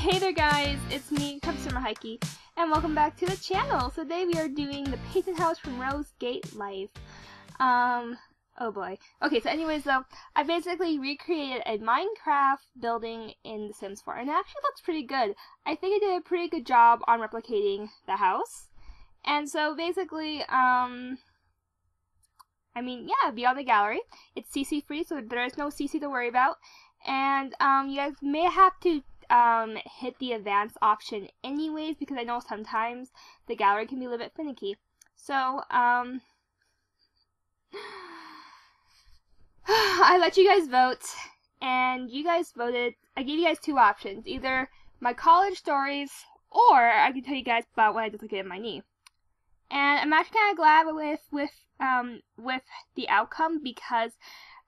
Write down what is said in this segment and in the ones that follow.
Hey there guys, it's me, Kitsune, and welcome back to the channel. So today we are doing the Payton house from RoseGate Links. Oh boy. Okay, so anyways though, I basically recreated a Minecraft building in The Sims 4, and it actually looks pretty good. I think I did a pretty good job on replicating the house. And so basically, yeah, be on the gallery. It's CC free, so there is no CC to worry about. And you guys may have to hit the advanced option anyways, because I know sometimes the gallery can be a little bit finicky. So I let you guys vote, and you guys voted. I gave you guys two options: either my college stories, or I can tell you guys about what I dislocated my knee. And I'm actually kind of glad with the outcome, because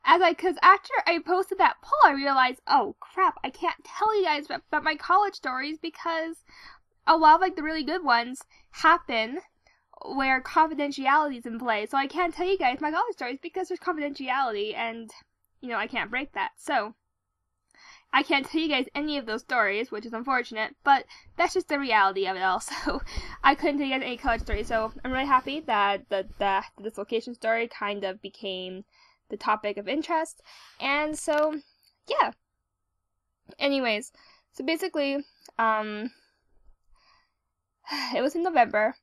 after I posted that poll, I realized, oh crap, I can't tell you guys about my college stories, because a lot of like the really good ones happen where confidentiality is in play. So I can't tell you guys my college stories because there's confidentiality, and you know I can't break that. So I can't tell you guys any of those stories, which is unfortunate, but that's just the reality of it all. So I couldn't tell you guys any college stories. So I'm really happy that the dislocation story kind of became the topic of interest. And so yeah, anyways, so basically it was in November.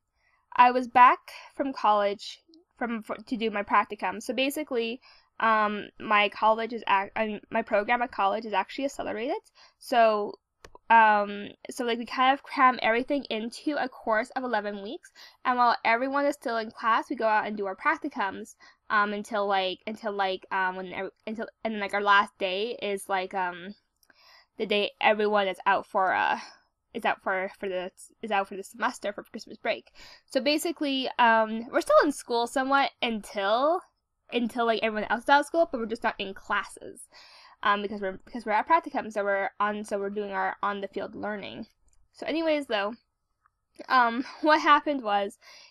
I was back from college to do my practicum. So basically my college is my program at college is actually accelerated. So like we kind of cram everything into a course of 11 weeks, and while everyone is still in class, we go out and do our practicums until our last day is like the day everyone is out for the semester for Christmas break. So basically we're still in school somewhat until like everyone else is out of school, but we're just not in classes. Because we're at practicum, so we're doing our on the field learning. So anyways though, what happened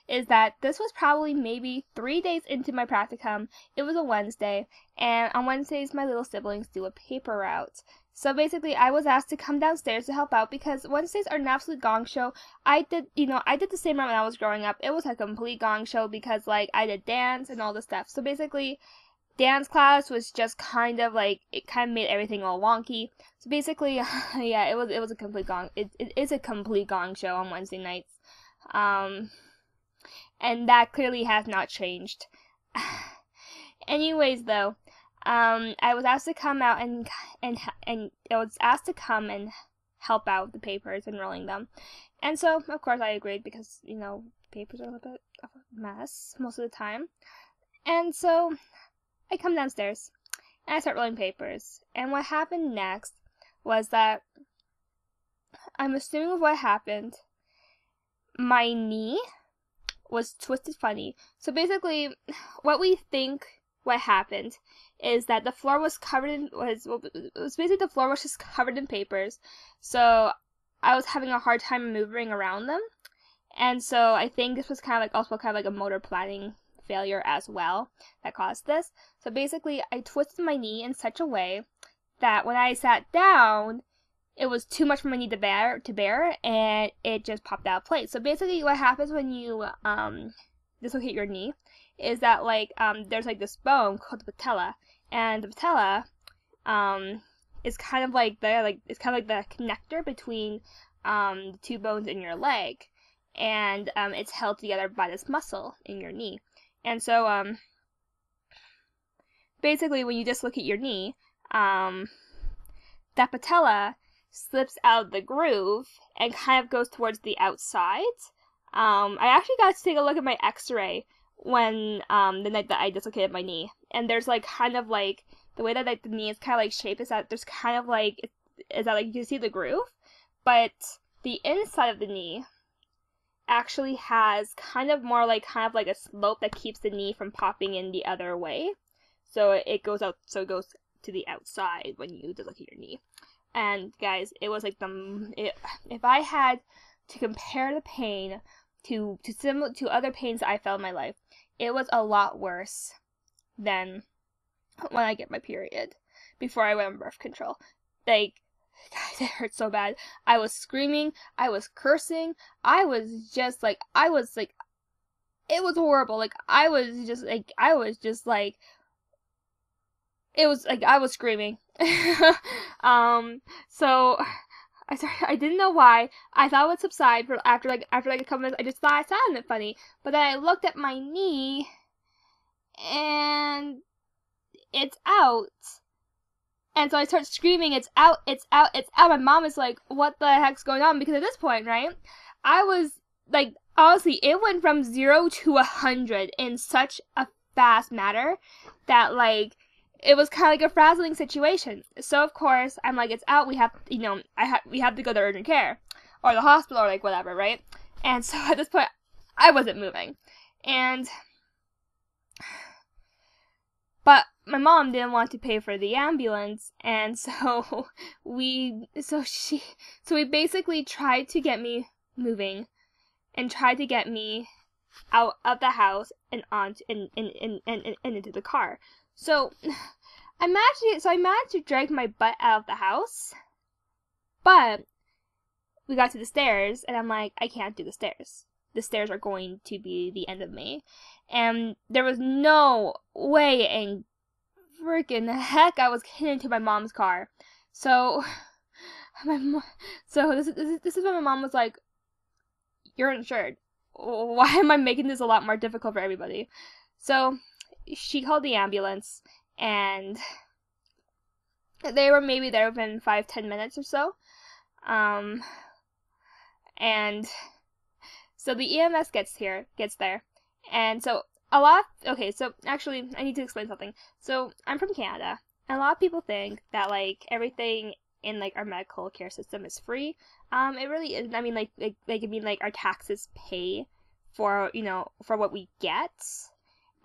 is that this was probably maybe 3 days into my practicum. It was a Wednesday, and on Wednesdays my little siblings do a paper route. So basically I was asked to come downstairs to help out, because Wednesdays are an absolute gong show. I did the same route when I was growing up. It was a complete gong show, because like I did dance and all this stuff. So basically dance class was just kind of like, it kind of made everything all wonky. So basically, yeah, it was a complete gong. It is a complete gong show on Wednesday nights, and that clearly has not changed. Anyways, though, I was asked to come out and I was asked to come and help out with the papers and rolling them, and so of course I agreed, because you know papers are a little bit of a mess most of the time, and so I come downstairs and I start rolling papers. And what happened next was that, I'm assuming what happened, my knee was twisted funny. So basically, what we think what happened is that the floor was covered in the floor was just covered in papers. So I was having a hard time maneuvering around them, and so I think this was kind of like a motor planning failure as well that caused this. So basically I twisted my knee in such a way that when I sat down, it was too much for my knee to bear, and it just popped out of place. So basically what happens when you dislocate your knee is that like there's like this bone called the patella, and the patella is kind of like the connector between the two bones in your leg, and it's held together by this muscle in your knee. And so, basically, when you dislocate your knee, that patella slips out of the groove and kind of goes towards the outside. I actually got to take a look at my x-ray when, the night that I dislocated my knee. And there's, like, kind of, like, the way that, like, the knee is kind of, like, shaped is that there's kind of, like, you can see the groove, but the inside of the knee actually has kind of like a slope that keeps the knee from popping in the other way. So it goes to the outside when you dislocate your knee. And guys, it was like if I had to compare the pain to other pains that I felt in my life, it was a lot worse than when I get my period before I went on birth control. Like, Guys, it hurt so bad. I was screaming, I was cursing, I was just like, it was horrible. Like, I was screaming. So I didn't know why. I thought it would subside for after a couple minutes. I just thought I sounded funny. But then I looked at my knee, and it's out. And so I start screaming, it's out, it's out, it's out. My mom is like, what the heck's going on? Because at this point, right, I was, like, honestly, it went from 0 to 100 in such a fast manner that, like, it was kind of like a frazzling situation. So, of course, I'm like, it's out, we have, we have to go to urgent care, or the hospital, or, like, whatever, right? And so at this point, I wasn't moving. But my mom didn't want to pay for the ambulance, and so we basically tried to get me moving and tried to get me out of the house and into the car. So I managed to drag my butt out of the house, but we got to the stairs, and I'm like, I can't do the stairs. The stairs are going to be the end of me. And there was no way in freaking heck I was getting into my mom's car. So, this is when my mom was like, you're insured. Why am I making this a lot more difficult for everybody? So, she called the ambulance, and they were maybe there within 5-10 minutes or so. And so the EMS gets there, and so so actually, I need to explain something. So, I'm from Canada, and a lot of people think that, like, everything in, like, our medical care system is free. It really isn't. I mean, like our taxes pay for, for what we get,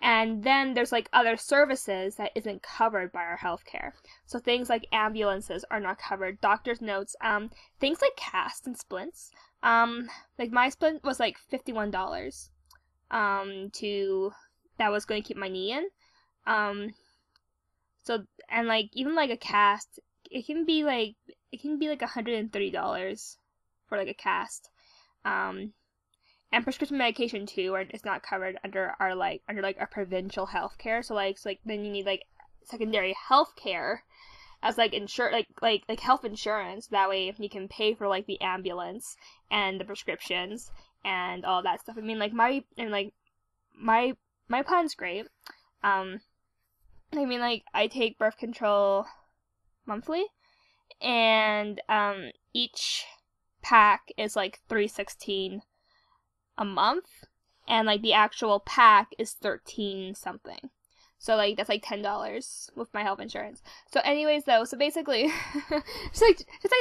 and then there's, like, other services that isn't covered by our healthcare. So things like ambulances are not covered, doctor's notes, things like casts and splints. Like, my splint was, like, $51, that was going to keep my knee in. So, and, like, even, like, a cast, it can be like $130 for, like, a cast. And prescription medication, too, or it's not covered under our provincial health care. So, then you need, like, secondary health care as, like, like health insurance. That way you can pay for, like, the ambulance and the prescriptions and all that stuff. I mean, like, my plan's great. I mean, like, I take birth control monthly, and each pack is, like, $316 a month, and, like, the actual pack is $13 something. So, like, that's, like, $10 with my health insurance. So, anyways, though, so basically, just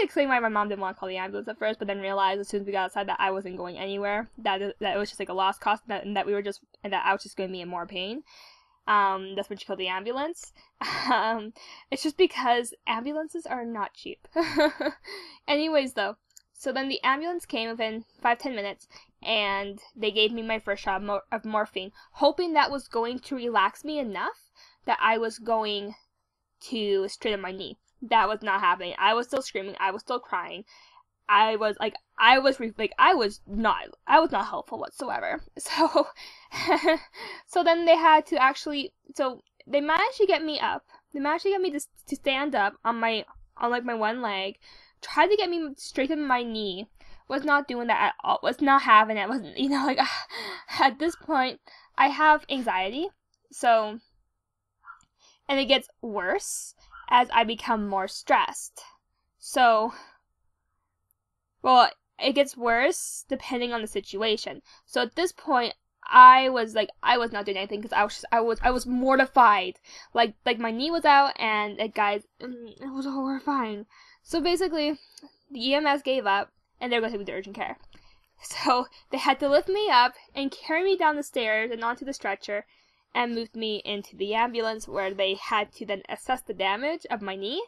explain why my mom didn't want to call the ambulance at first, but then realized as soon as we got outside that I wasn't going anywhere, that it was just, like, a lost cost, and that I was just going to be in more pain. That's when she called the ambulance. It's just because ambulances are not cheap. Anyways, though, so then the ambulance came within 5-10 minutes, and they gave me my first shot of morphine, hoping that was going to relax me enough that I was going to straighten my knee. That was not happening. I was still screaming. I was still crying. I was not helpful whatsoever. So, so then they had to they managed to get me up. They managed to get me to stand up on my one leg. Tried to get me straighten my knee. Was not doing that at all. Was not having it. Wasn't, at this point, I have anxiety. So, and it gets worse as I become more stressed. So, well, it gets worse depending on the situation. So at this point, I was not doing anything because I was mortified. Like my knee was out, and guys, it was horrifying. So basically, the EMS gave up, and they were going to take me to urgent care. So they had to lift me up and carry me down the stairs and onto the stretcher, and moved me into the ambulance, where they had to then assess the damage of my knee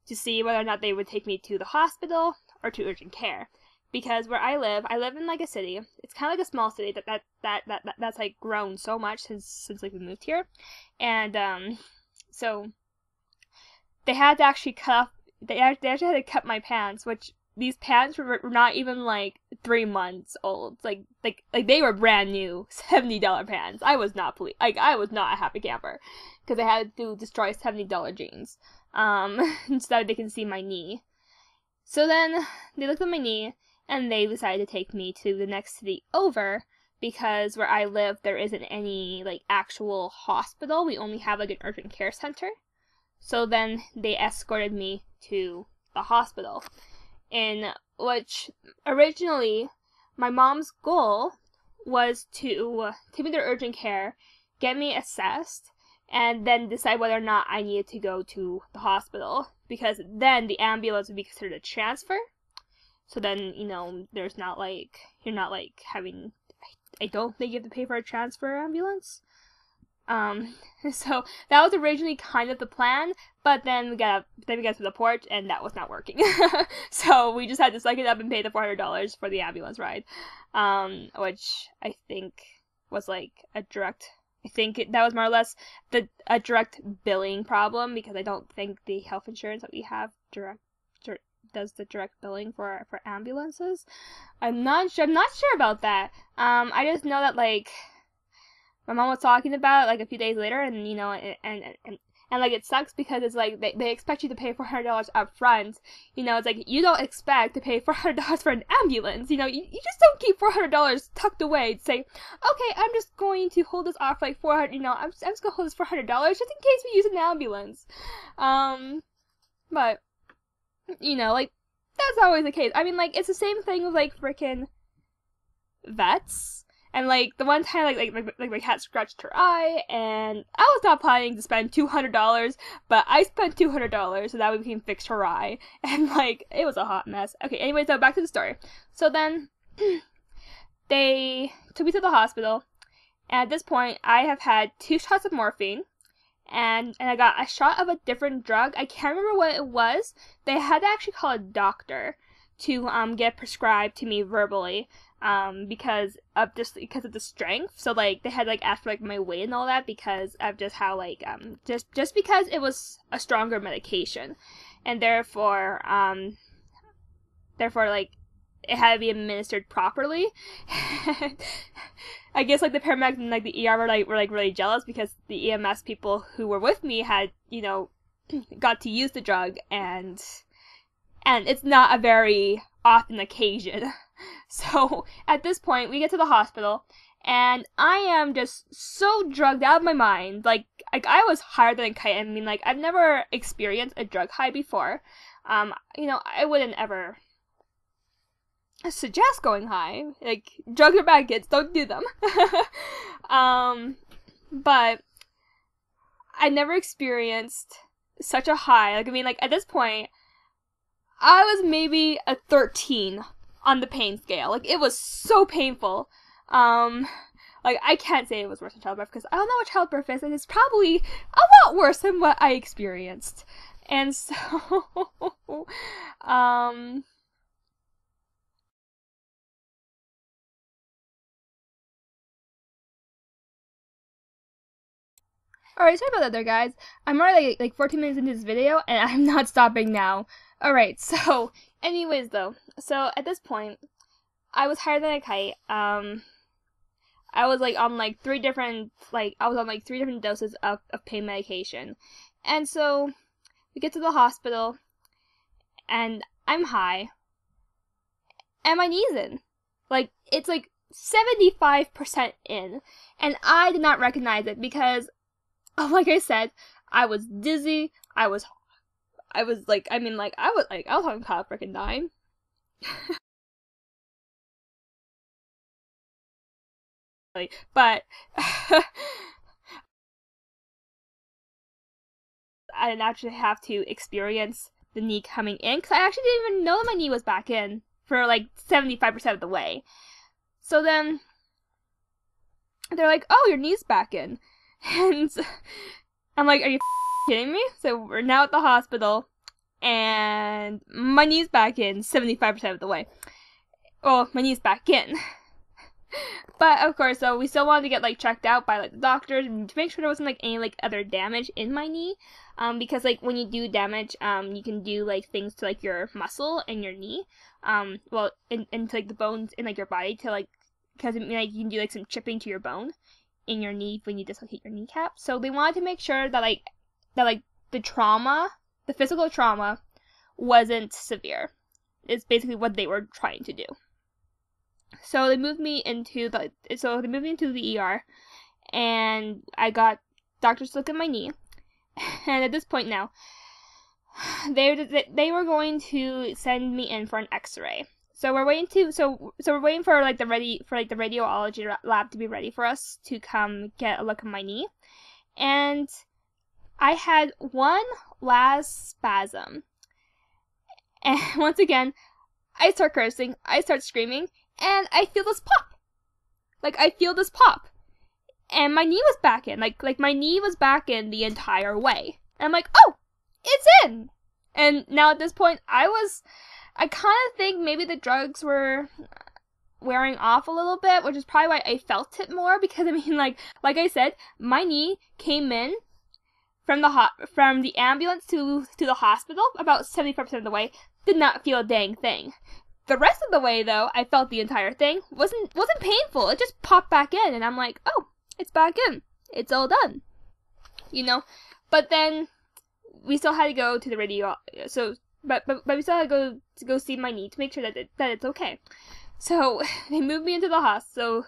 to see whether or not they would take me to the hospital or to urgent care. Because where I live in, like, a city. It's kind of like a small city that's like grown so much since like we moved here, and so they had to actually cut off they actually had to cut my pants, which these pants were not even like 3 months old. Like they were brand new $70 pants. I was not I was not a happy camper because I had to destroy $70 jeans so that they can see my knee. So then they looked at my knee and they decided to take me to the next city over, because where I live there isn't any like actual hospital. We only have like an urgent care center. So then they escorted me to the hospital, in which originally my mom's goal was to take me to urgent care, get me assessed, and then decide whether or not I needed to go to the hospital, because then the ambulance would be considered a transfer. So then, you know, there's not like, you're not like having, I don't think you have to pay for a transfer ambulance. So that was originally kind of the plan, but then we got to the port and that was not working. So we just had to suck it up and pay the $400 for the ambulance ride, which I think was like that was more or less a direct billing problem, because I don't think the health insurance that we have does the direct billing for ambulances. I'm not sure about that. I just know that like my mom was talking about it, like a few days later, and you know, and like it sucks because it's like they expect you to pay $400 up front. You know, it's like you don't expect to pay $400 for an ambulance. You know, you just don't keep $400 tucked away to say, okay, I'm just going to hold this off like $400. You know, I'm just gonna hold this $400 just in case we use an ambulance. But you know, like that's always the case. I mean, like it's the same thing with like freaking vets. And, like, the one time, like my cat scratched her eye, and I was not planning to spend $200, but I spent $200 so that we can fix her eye. And, like, it was a hot mess. Okay, anyway, so back to the story. So then, they took me to the hospital, and at this point, I have had 2 shots of morphine, and I got a shot of a different drug. I can't remember what it was. They had to actually call a doctor to, get prescribed to me verbally. Because of the strength. So like they had like asked for like my weight and all that, because of just how like just because it was a stronger medication, and therefore like it had to be administered properly. I guess like the paramedics and like the ER were really jealous, because the EMS people who were with me had, you know, got to use the drug, and it's not a very often occasion. So at this point we get to the hospital and I am just so drugged out of my mind. Like I was higher than a kite. I mean, like I've never experienced a drug high before. You know, I wouldn't ever suggest going high. Like, drugs are bad, kids, don't do them. But I never experienced such a high. Like, I mean, like at this point I was maybe a 13 on the pain scale. Like, it was so painful. Like, I can't say it was worse than childbirth, because I don't know what childbirth is, and it's probably a lot worse than what I experienced. And so, alright, sorry about that there, guys. I'm already like 14 minutes into this video, and I'm not stopping now. Alright, so, anyways though, so at this point, I was higher than a kite. I was like on like 3 different, doses of pain medication. And so, we get to the hospital, and I'm high, and my knee's in. Like, it's like 75% in, and I did not recognize it because, like I said, I was dizzy, I was like, I mean, like, I was on top of freaking dying. But I didn't actually have to experience the knee coming in, because I actually didn't even know my knee was back in for like 75% of the way. So then they're like, oh, your knee's back in. And I'm like, are you kidding me? So we're now at the hospital, and my knee's back in 75% of the way. Well, my knee's back in. But of course, so we still wanted to get like checked out by like the doctors to make sure there wasn't like any like other damage in my knee. Because like when you do damage, you can do like things to like your muscle and your knee. Well, into like the bones in like your body to like, because like you can do like some chipping to your bone in your knee when you dislocate your kneecap. So they wanted to make sure that like the trauma, the physical trauma, wasn't severe. It's basically what they were trying to do. So they moved me into the ER, and I got doctors to look at my knee. And at this point now, they were going to send me in for an X-ray. So we're waiting for like the radiology lab to be ready for us to come get a look at my knee. And I had one last spasm. And once again, I start cursing, I start screaming, and I feel this pop. Like, I feel this pop. And my knee was back in. Like my knee was back in the entire way. And I'm like, oh, it's in! And now at this point, I kind of think maybe the drugs were wearing off a little bit, which is probably why I felt it more, because I mean, like I said, my knee came in from the ambulance to the hospital about 75% of the way, did not feel a dang thing. The rest of the way, though, I felt the entire thing. Wasn't painful. It just popped back in, and I'm like, oh, it's back in. It's all done. You know? But then we still had to go to the radio. So, but we still had to go see my knee to make sure that it's okay. So they moved me into the hospital. So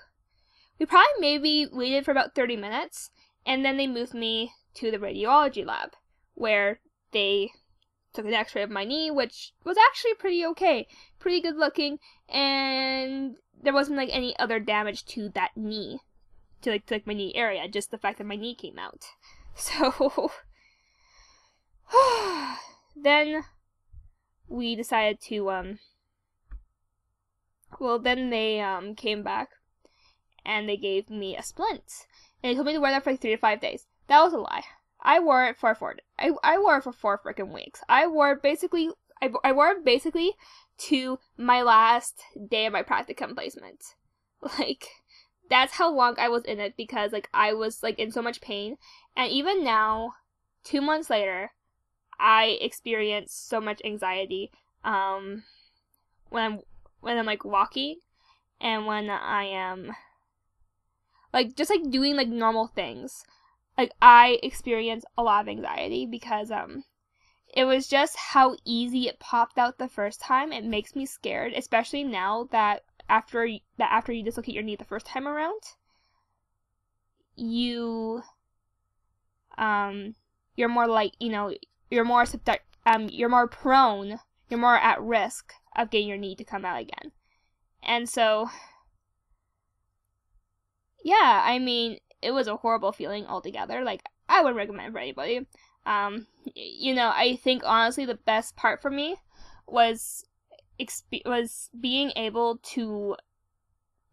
we probably maybe waited for about 30 minutes, and then they moved me to the radiology lab, where they took an X-ray of my knee, which was actually pretty okay, pretty good looking, and there wasn't like any other damage to that knee, to like my knee area, just the fact that my knee came out. So then we decided to then they came back and they gave me a splint, and they told me to wear that for like 3 to 5 days. That was a lie. I wore it for 4 freaking weeks. I wore it basically to my last day of my practicum placement. Like, that's how long I was in it, because like I was like in so much pain. And even now, 2 months later, I experience so much anxiety when I'm like walking, and when I am like just like doing like normal things. Like, I experience a lot of anxiety because it was just how easy it popped out the first time. It makes me scared, especially now that after you dislocate your knee the first time around, you're more like, you know, you're more prone, you're more at risk of getting your knee to come out again. And so, yeah, I mean, it was a horrible feeling altogether. Like, I wouldn't recommend it for anybody. You know, I think honestly the best part for me was being able to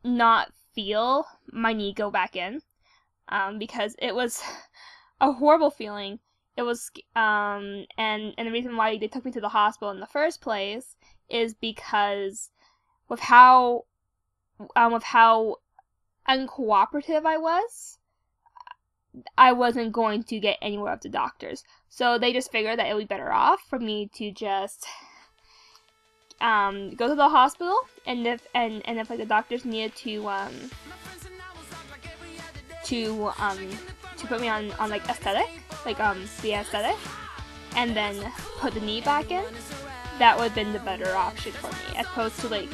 not feel my knee go back in, because it was a horrible feeling. It was, and the reason why they took me to the hospital in the first place is because with how uncooperative I wasn't going to get anywhere with the doctors. So they just figured that it would be better off for me to just go to the hospital, and if like the doctors needed to put me on like aesthetic, like the aesthetic, and then put the knee back in, that would have been the better option for me, as opposed to like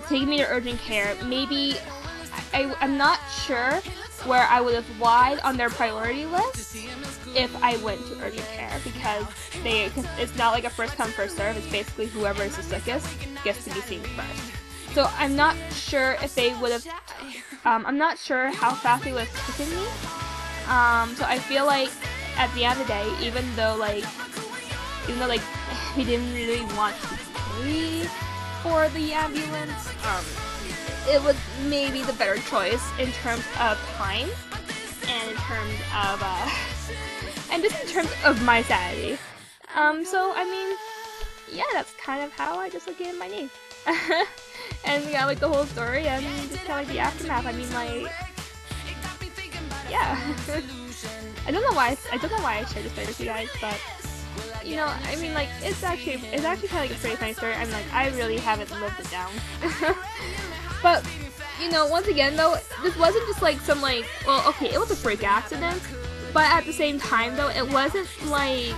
taking me to urgent care. Maybe I'm not sure where I would have lied on their priority list if I went to urgent care, because it's not like a first come first serve. It's basically whoever is the sickest gets to be seen first. So I'm not sure if they would have. I'm not sure how fast they would have taken me. So I feel like at the end of the day, even though like we didn't really want to pay for the ambulance, it was maybe the better choice in terms of time, and in terms of and just in terms of my sanity. So I mean, yeah, that's kind of how I dislocated my knee. And we got like the whole story and just kind of like the aftermath. I mean, like, yeah. I don't know why I shared this story with you guys, but you know, I mean, like, it's actually kind of like a pretty funny story. I'm like, I really haven't lived it down. But you know, once again though, this wasn't just like some like, well, okay, it was a freak accident, but at the same time though, it wasn't like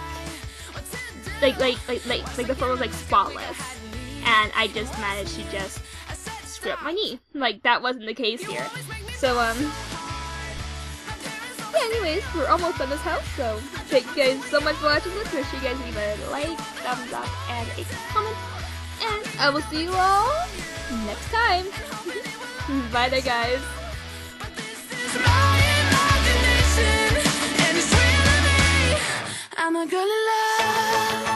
the foot was like spotless, and I just managed to just screw up my knee. Like, that wasn't the case here. So yeah, anyways, we're almost done this house, so thank you guys so much for watching this. Make sure you guys leave a like, thumbs up, and a comment, and I will see you all next time. Bye there, guys. I'm a girl in love.